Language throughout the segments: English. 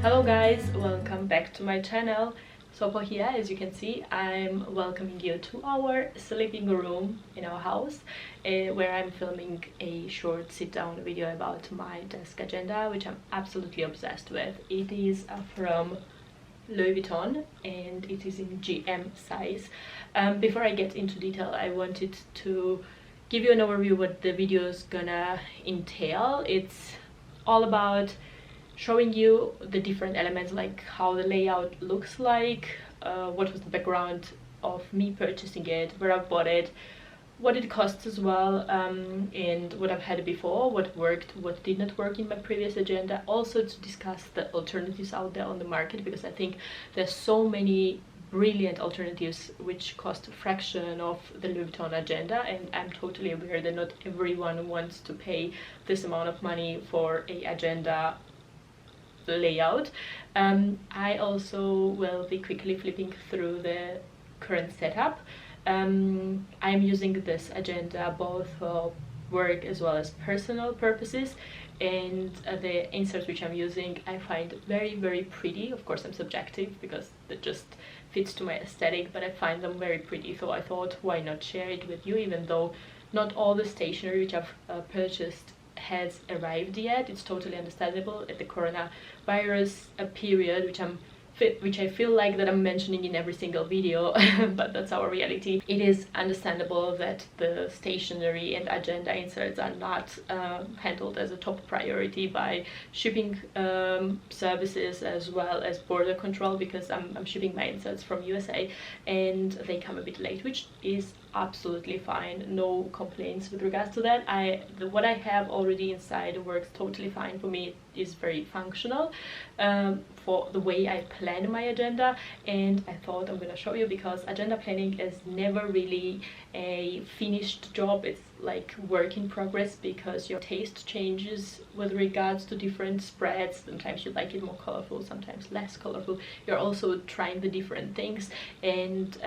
Hello guys, welcome back to my channel. Sopho here. As you can see, I'm welcoming you to our sleeping room in our house, where I'm filming a short sit-down video about my desk agenda, which I'm absolutely obsessed with. It is from Louis Vuitton and it is in GM size. Before I get into detail, I wanted to give you an overview what the video is gonna entail. It's all about showing you the different elements, like how the layout looks like, what was the background of me purchasing it, where I bought it, what it costs as well, and what I've had before, what worked, what did not work in my previous agenda. Also to discuss the alternatives out there on the market, because I think there's so many brilliant alternatives which cost a fraction of the Louis Vuitton agenda, and I'm totally aware that not everyone wants to pay this amount of money for a agenda layout. I also will be quickly flipping through the current setup. I'm using this agenda both for work as well as personal purposes, and the inserts which I'm using I find very pretty. Of course I'm subjective because that just fits to my aesthetic, but I find them very pretty, so I thought why not share it with you, even though not all the stationery which I've purchased has arrived yet. It's totally understandable at the coronavirus period, which I feel like that I'm mentioning in every single video, but that's our reality. It is understandable that the stationery and agenda inserts are not handled as a top priority by shipping services as well as border control, because I'm shipping my inserts from USA and they come a bit late, which is absolutely fine. No complaints with regards to that. What I have already inside works totally fine for me. It is very functional for the way I plan my agenda, and I thought I'm gonna show you, because agenda planning is never really a finished job. It's like work in progress, because your taste changes with regards to different spreads. Sometimes you like it more colorful, sometimes less colorful. You're also trying the different things, and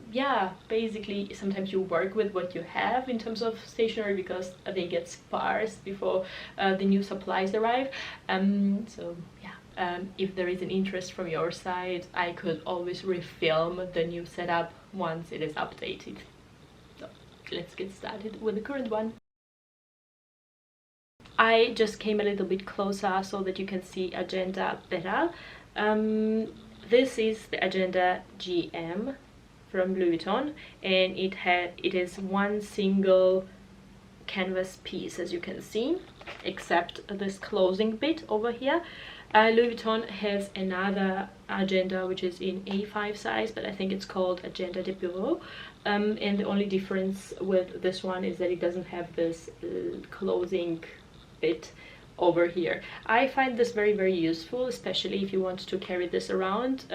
yeah, basically sometimes you work with what you have in terms of stationery, because they get sparse before the new supplies arrive. So yeah, if there is an interest from your side, I could always refilm the new setup once it is updated. So let's get started with the current one. I just came a little bit closer so that you can see agenda better. This is the agenda GM from Louis Vuitton, and it is one single canvas piece, as you can see, except this closing bit over here. Louis Vuitton has another agenda which is in A5 size, but I think it's called Agenda de Bureau, and the only difference with this one is that it doesn't have this closing bit over here. I find this very useful, especially if you want to carry this around.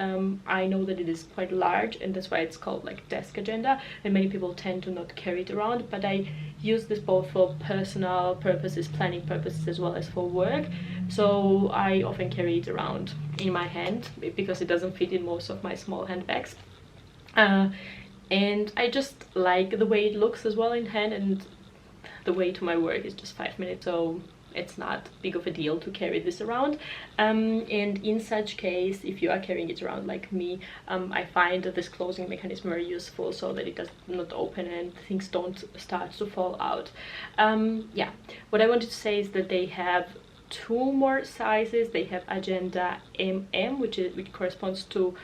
I know that it is quite large, and that's why it's called like desk agenda, and many people tend to not carry it around, but I use this both for personal purposes, planning purposes, as well as for work. So I often carry it around in my hand because it doesn't fit in most of my small handbags, and I just like the way it looks as well in hand, and the way to my work is just 5 minutes, so it's not big of a deal to carry this around. And in such case, if you are carrying it around like me, I find that this closing mechanism very useful, so that it does not open and things don't start to fall out. Yeah, what I wanted to say is that they have two more sizes. They have agenda MM, which corresponds to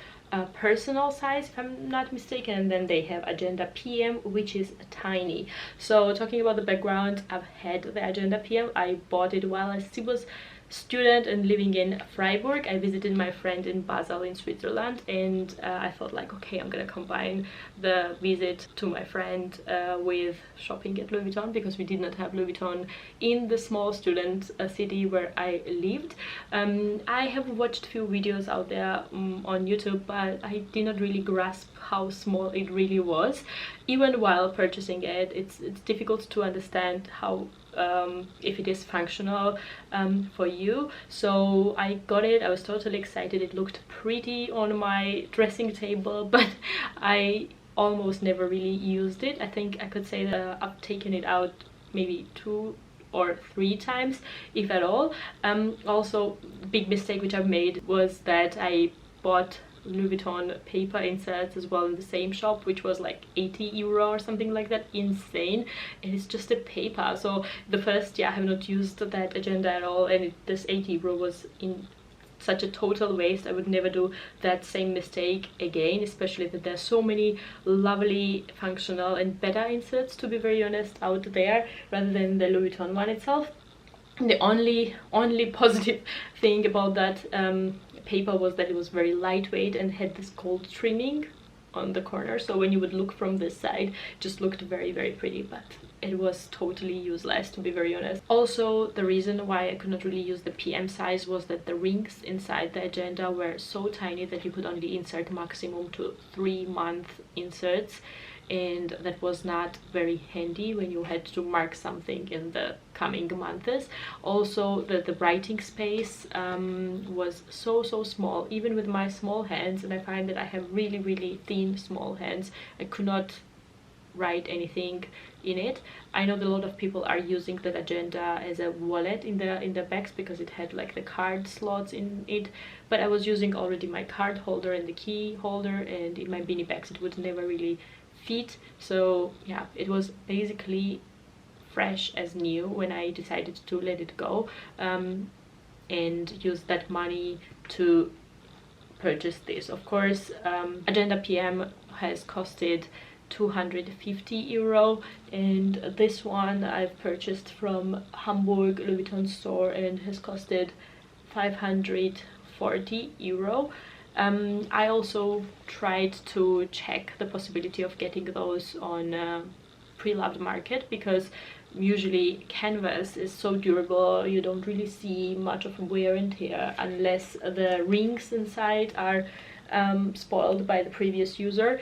personal size, if I'm not mistaken, and then they have agenda PM, which is tiny. So talking about the background, I've had the agenda PM. I bought it while I still was student and living in Freiburg. I visited my friend in Basel in Switzerland, and I thought like, okay, I'm gonna combine the visit to my friend with shopping at Louis Vuitton, because we did not have Louis Vuitton in the small student city where I lived. I have watched a few videos out there on YouTube, but I did not really grasp how small it really was. Even while purchasing it, it's difficult to understand how if it is functional for you. So I got it. I was totally excited. It looked pretty on my dressing table, but I almost never really used it. I think I could say that I've taken it out maybe 2 or 3 times, if at all. Also, big mistake which I've made was that I bought Louis Vuitton paper inserts as well in the same shop, which was like 80 euro or something like that. Insane. And it's just a paper. So the first year I have not used that agenda at all, and this 80 euro was in such a total waste. I would never do that same mistake again, especially that there's so many lovely, functional and better inserts, to be very honest, out there rather than the Louis Vuitton one itself. The only positive thing about that paper was that it was very lightweight and had this gold trimming on the corner, so when you would look from this side, it just looked very, very pretty, but it was totally useless, to be very honest. Also, the reason why I could not really use the PM size was that the rings inside the agenda were so tiny that you could only insert maximum to 3-month inserts, and that was not very handy when you had to mark something in the coming months. Also, the writing space was so small, even with my small hands, and I find that I have really thin small hands. I could not write anything in it. I know that a lot of people are using that agenda as a wallet in the bags because it had like the card slots in it, but I was using already my card holder and the key holder, and in my beanie bags it would never really fit. So yeah, it was basically fresh as new when I decided to let it go and use that money to purchase this. Of course, agenda PM has costed 250 euro, and this one I've purchased from Hamburg Louis Vuitton store and has costed 540 euro. I also tried to check the possibility of getting those on pre-loved market, because usually canvas is so durable, you don't really see much of wear and tear unless the rings inside are spoiled by the previous user.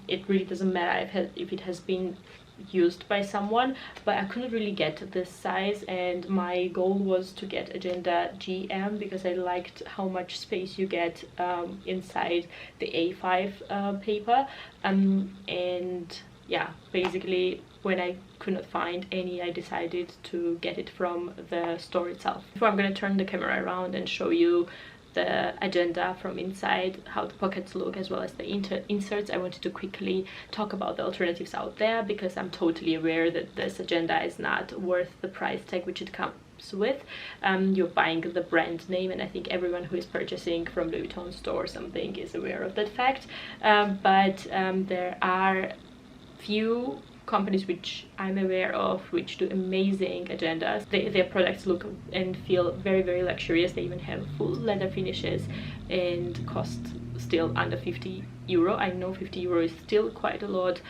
It really doesn't matter if it has been used by someone, but I couldn't really get this size, and my goal was to get agenda GM because I liked how much space you get inside the A5 paper, and yeah, basically when I could not find any, I decided to get it from the store itself. Before I'm gonna turn the camera around and show you the agenda from inside, how the pockets look, as well as the inserts, I wanted to quickly talk about the alternatives out there, because I'm totally aware that this agenda is not worth the price tag which it comes with. You're buying the brand name, and I think everyone who is purchasing from Louis Vuitton store or something is aware of that fact, but there are few companies which I'm aware of which do amazing agendas. Their products look and feel very luxurious. They even have full leather finishes and cost still under 50 euro. I know 50 euro is still quite a lot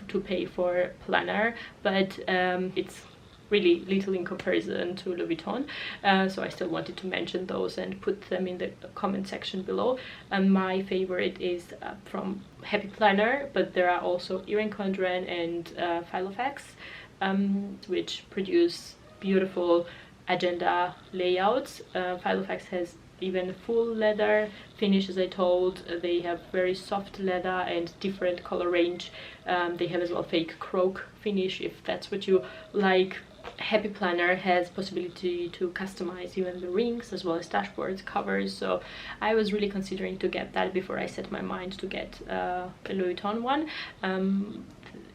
to pay for planner, but it's really little in comparison to Louis Vuitton, so I still wanted to mention those and put them in the comment section below. My favorite is from Happy Planner, but there are also Erin Condren and Filofax, which produce beautiful agenda layouts. Filofax has even full leather finish, as I told. They have very soft leather and different color range. They have as well fake croak finish if that's what you like. Happy Planner has possibility to customize even the rings as well as dashboards, covers, so I was really considering to get that before I set my mind to get the Louis Vuitton one.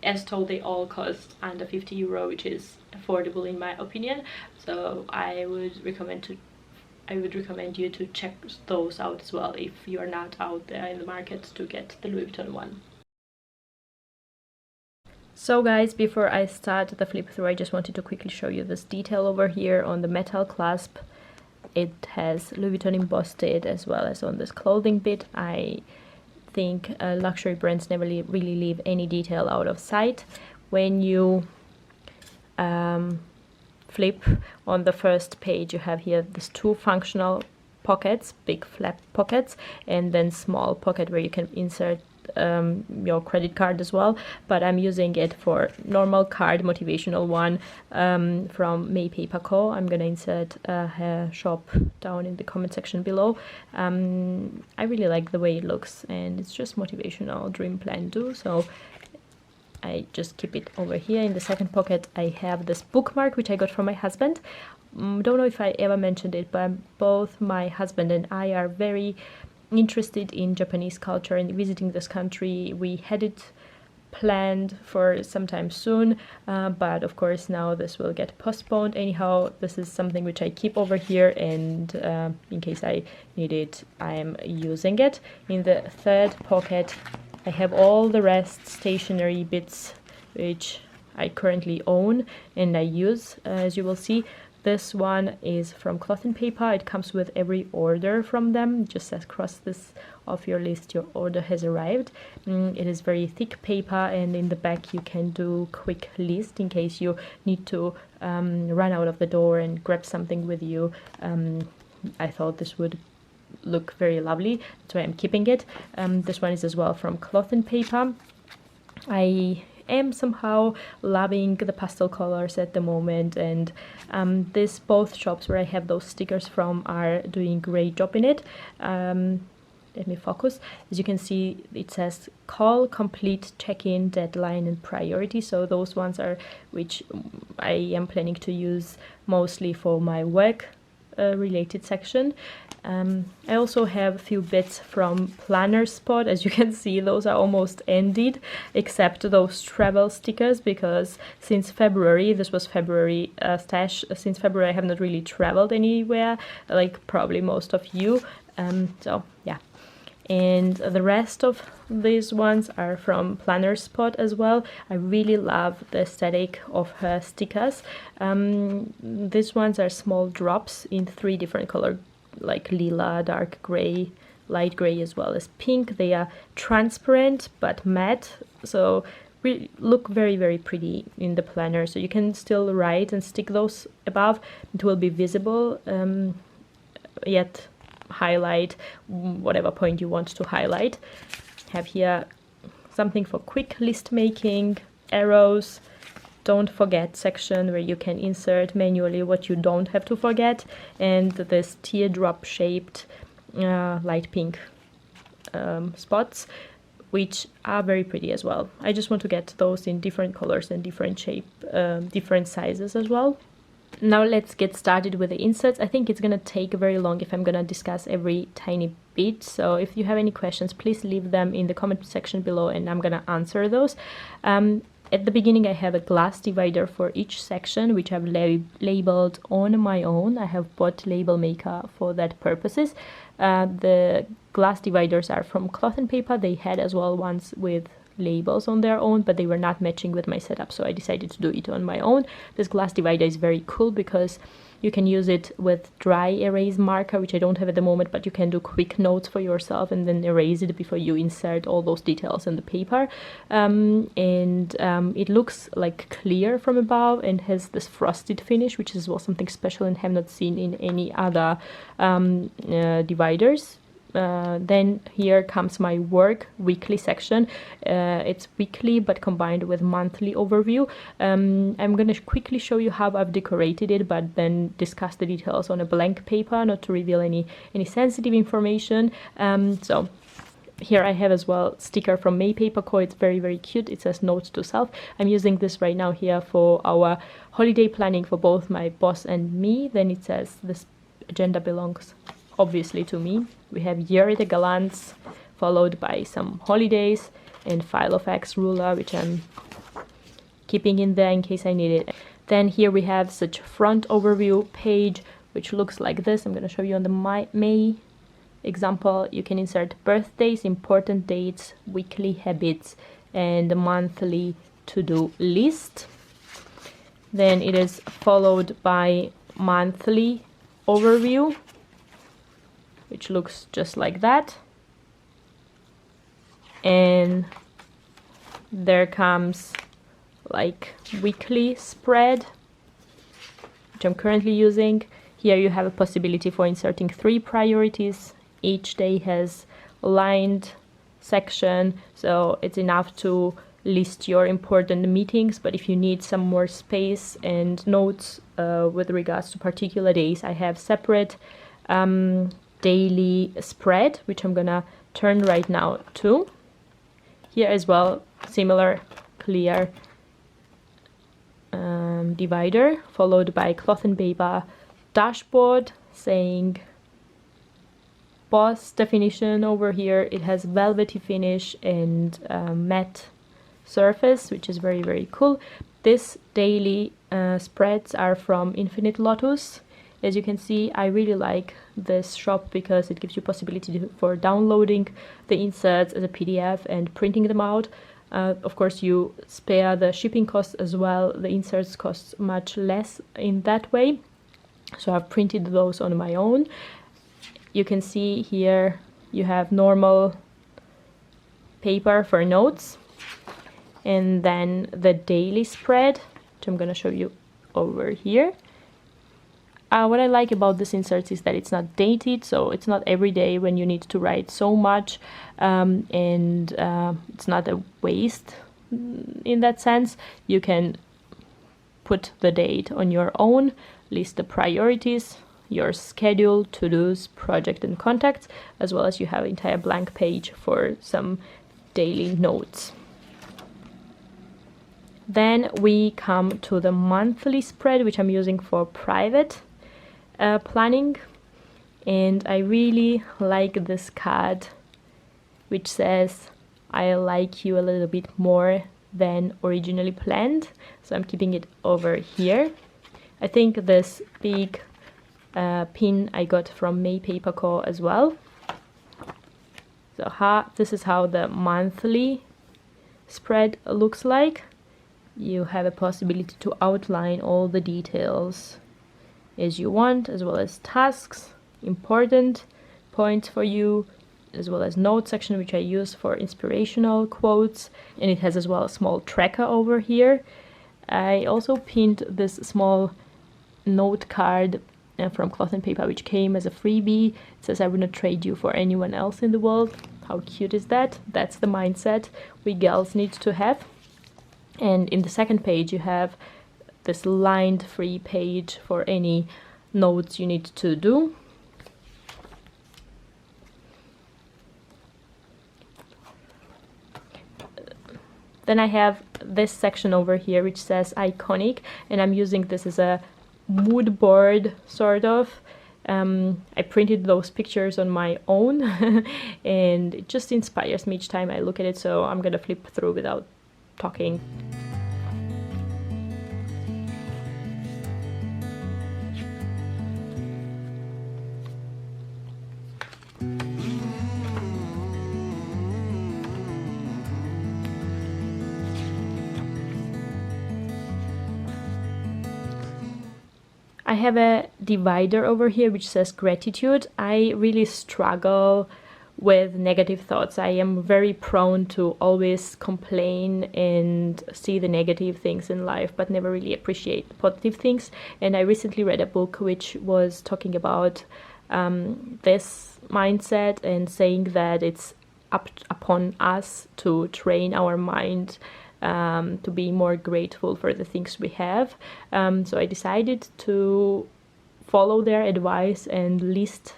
As told, they all cost under 50 euro, which is affordable in my opinion, so I would recommend you to check those out as well if you're not out there in the market to get the Louis Vuitton one. So guys, before I start the flip through, I just wanted to quickly show you this detail over here on the metal clasp. It has Louis Vuitton embossed as well as on this clothing bit. I think luxury brands never really leave any detail out of sight. When you flip on the first page, you have here these two functional pockets, big flap pockets, and then small pocket where you can insert your credit card as well, but I'm using it for normal card, motivational one from May Paper Co. I'm gonna insert her shop down in the comment section below. I really like the way it looks, and it's just motivational, dream plan do. So I just keep it over here. In the second pocket I have this bookmark which I got from my husband. Don't know if I ever mentioned it, but both my husband and I are very interested in Japanese culture and visiting this country. We had it planned for sometime soon, but of course now this will get postponed. Anyhow, this is something which I keep over here, and in case I need it, I'm using it. In the third pocket I have all the rest stationery bits which I currently own and I use. As you will see, this one is from Cloth and Paper. It comes with every order from them. It just says cross this off your list, your order has arrived. It is very thick paper, and in the back you can do quick list in case you need to run out of the door and grab something with you. I thought this would look very lovely, that's why I'm keeping it. This one is as well from Cloth and Paper. I am somehow loving the pastel colors at the moment, and these both shops where I have those stickers from are doing a great job in it. Let me focus. As you can see, it says call, complete, check-in, deadline and priority. So those ones are which I am planning to use mostly for my work related section. I also have a few bits from Planner Spot. As you can see, those are almost ended, except those travel stickers, because since February, this was February stash, since February I have not really traveled anywhere, like probably most of you. So yeah. And the rest of these ones are from Planner Spot as well. I really love the aesthetic of her stickers. These ones are small drops in 3 different colors, like lila, dark gray, light gray, as well as pink. They are transparent but matte, so really look very, very pretty in the planner. So you can still write and stick those above. It will be visible, yet highlight whatever point you want to highlight. Have here something for quick list making, arrows, don't forget section where you can insert manually what you don't have to forget, and this teardrop shaped light pink spots, which are very pretty as well. I just want to get those in different colors and different shape, different sizes as well. Now let's get started with the inserts. I think it's gonna take very long if I'm gonna discuss every tiny bit, so if you have any questions, please leave them in the comment section below and I'm gonna answer those. At the beginning I have a glass divider for each section, which I've labeled on my own. I have bought label maker for that purposes. The glass dividers are from Cloth and Paper. They had as well ones with labels on their own, but they were not matching with my setup, so I decided to do it on my own. This glass divider is very cool because you can use it with dry erase marker, which I don't have at the moment, but you can do quick notes for yourself and then erase it before you insert all those details in the paper. It looks like clear from above and has this frosted finish, which is well something special and have not seen in any other dividers. Then here comes my work weekly section. It's weekly but combined with monthly overview. I'm going to quickly show you how I've decorated it, but then discuss the details on a blank paper, not to reveal any sensitive information. So here I have as well sticker from May Paper Co. It's very, very cute. It says note to self. I'm using this right now here for our holiday planning for both my boss and me. Then it says this agenda belongs obviously to me. We have Year the Gallants, followed by some holidays, and File of X ruler, which I'm keeping in there in case I need it. Then here we have such front overview page, which looks like this. I'm going to show you on the May example. You can insert birthdays, important dates, weekly habits, and the monthly to-do list. Then it is followed by monthly overview, which looks just like that. And there comes like weekly spread, which I'm currently using. Here you have a possibility for inserting 3 priorities. Each day has a lined section, so it's enough to list your important meetings. But if you need some more space and notes with regards to particular days, I have separate daily spread, which I'm gonna turn right now to. Here as well, similar clear divider, followed by cloth and paper dashboard saying boss definition over here. It has velvety finish and matte surface, which is very, very cool. This daily spreads are from Infinite Lotus. As you can see, I really like this shop because it gives you possibility for downloading the inserts as a PDF and printing them out. Of course, you spare the shipping costs as well. The inserts cost much less in that way. So I've printed those on my own. You can see here you have normal paper for notes, and then the daily spread, which I'm going to show you over here. What I like about this insert is that it's not dated, so it's not every day when you need to write so much, and it's not a waste in that sense. You can put the date on your own, list the priorities, your schedule, to-dos, project and contacts, as well as you have an entire blank page for some daily notes. Then we come to the monthly spread, which I'm using for private planning, and I really like this card which says I like you a little bit more than originally planned, so I'm keeping it over here. I think this big pin I got from May Paper Co as well. So this is how the monthly spread looks like. You have a possibility to outline all the details as you want, as well as tasks, important points for you, as well as note section, which I use for inspirational quotes, and it has as well a small tracker over here. I also pinned this small note card from Cloth and Paper, which came as a freebie. It says, I would not trade you for anyone else in the world. How cute is that? That's the mindset we girls need to have. And in the second page you have this lined free page for any notes you need to do. Then I have this section over here which says iconic, and I'm using this as a mood board sort of. I printed those pictures on my own and it just inspires me each time I look at it, so I'm gonna flip through without talking. I have a divider over here which says gratitude. I really struggle with negative thoughts. I am very prone to always complain and see the negative things in life, but never really appreciate the positive things. And I recently read a book which was talking about this mindset and saying that it's upon us to train our mind to be more grateful for the things we have. So I decided to follow their advice and list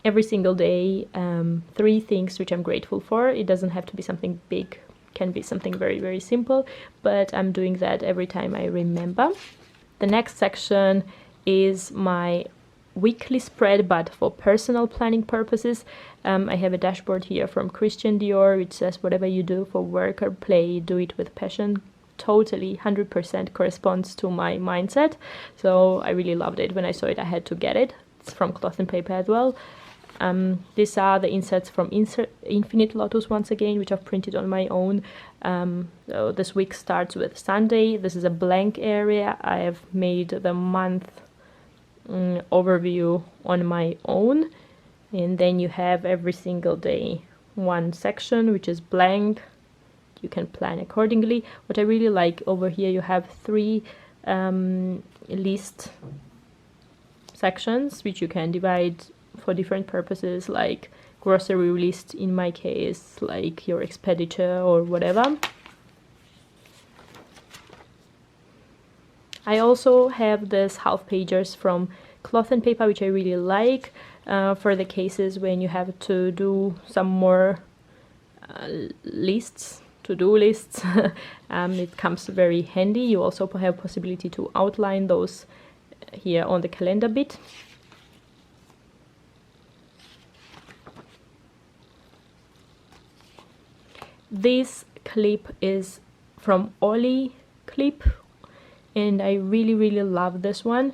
every single day 3 things which I'm grateful for. It doesn't have to be something big, it can be something very, very simple, but I'm doing that every time I remember. The next section is my weekly spread, but for personal planning purposes. I have a dashboard here from Christian Dior which says whatever you do for work or play, do it with passion. Totally 100% corresponds to my mindset, so I really loved it. When I saw it I had to get it. It's from Cloth and Paper as well. These are the inserts from Infinite Lotus once again, which I've printed on my own. So this week starts with Sunday. This is a blank area. I have made the month overview on my own, and then you have every single day one section which is blank. You can plan accordingly. What I really like over here, you have 3 list sections which you can divide for different purposes, like grocery list in my case, like your expenditure or whatever. I also have this half pagers from Cloth and Paper which I really like for the cases when you have to do some more lists to-do lists. It comes very handy. You also have possibility to outline those here on the calendar bit. This clip is from Ollie Clip, and I really love this one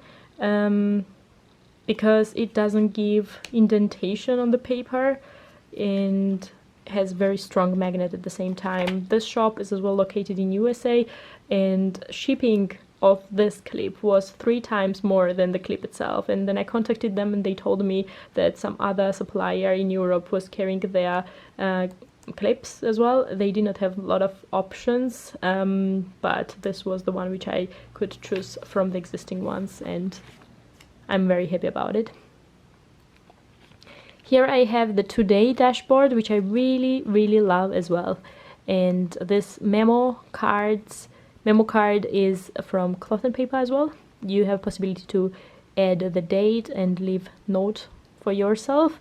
because it doesn't give indentation on the paper and has very strong magnet at the same time. This shop is as well located in USA, and shipping of this clip was 3 times more than the clip itself. And then I contacted them and they told me that some other supplier in Europe was carrying their clips as well. They did not have a lot of options, but this was the one which I could choose from the existing ones, and I'm very happy about it. Here I have the today dashboard, which I really love as well. And this memo card is from cloth and paper as well. You have possibility to add the date and leave note for yourself.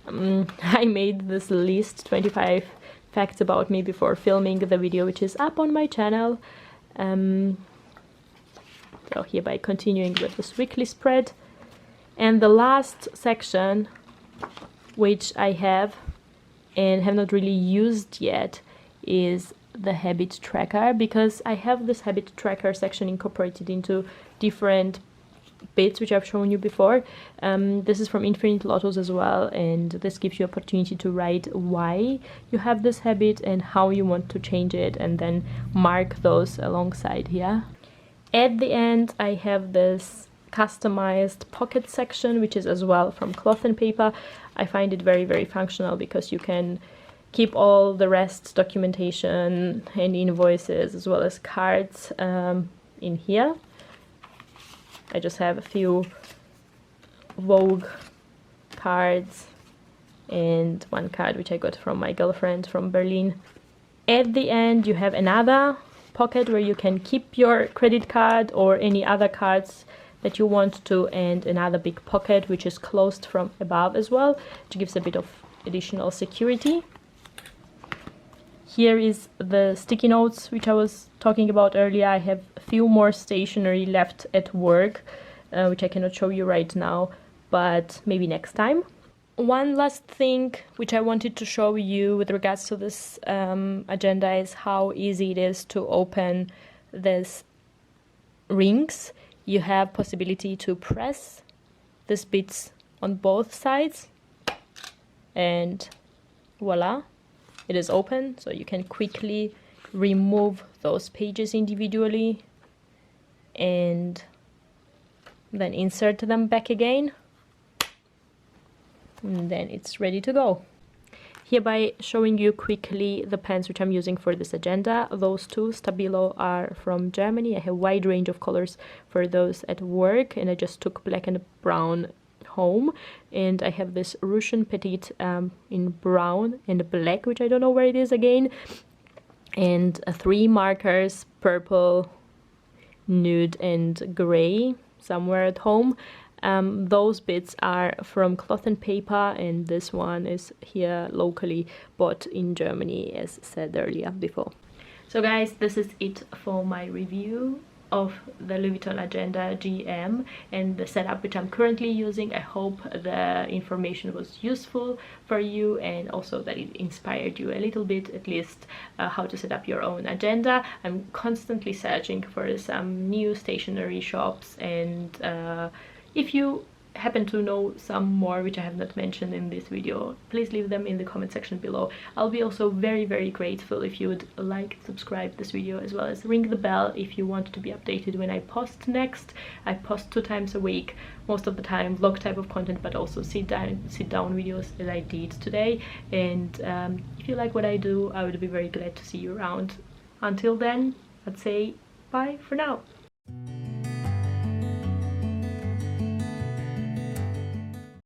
I made this list, 25 facts about me, before filming the video, which is up on my channel. So hereby continuing with this weekly spread. And the last section, which I have and have not really used yet, is the habit tracker, because I have this habit tracker section incorporated into different bits which I've shown you before. This is from Infinite Lotus as well, and this gives you opportunity to write why you have this habit and how you want to change it, and then mark those alongside here. At the end I have this customized pocket section, which is as well from cloth and paper. I find it very functional because you can keep all the rest, documentation and invoices as well as cards in here. I just have a few Vogue cards and one card which I got from my girlfriend from Berlin. At the end you have another pocket where you can keep your credit card or any other cards that you want to, and another big pocket which is closed from above as well, which gives a bit of additional security. Here is the sticky notes which I was talking about earlier. I have a few more stationery left at work, which I cannot show you right now, but maybe next time. One last thing which I wanted to show you with regards to this agenda is how easy it is to open these rings. You have possibility to press these bits on both sides and voila, it is open, so you can quickly remove those pages individually and then insert them back again, and then it's ready to go. Hereby showing you quickly the pens which I'm using for this agenda. Those two Stabilo are from Germany. I have a wide range of colors for those at work, and I just took black and brown home. And I have this Russian Prettite in brown and black, which I don't know where it is again, and 3 markers, purple, nude and gray, somewhere at home. Those bits are from cloth and paper, and this one is here locally bought in Germany, as said earlier before. So guys, this is it for my review of the Louis Vuitton Agenda GM and the setup which I'm currently using. I hope the information was useful for you, and also that it inspired you a little bit, at least how to set up your own agenda. I'm constantly searching for some new stationery shops, and if you happen to know some more which I have not mentioned in this video, please leave them in the comment section below. I'll be also very grateful if you would like to subscribe this video, as well as ring the bell if you want to be updated when I post next. I post 2 times a week, most of the time vlog type of content, but also sit down videos as I did today. And if you like what I do, I would be very glad to see you around. Until then, I'd say bye for now.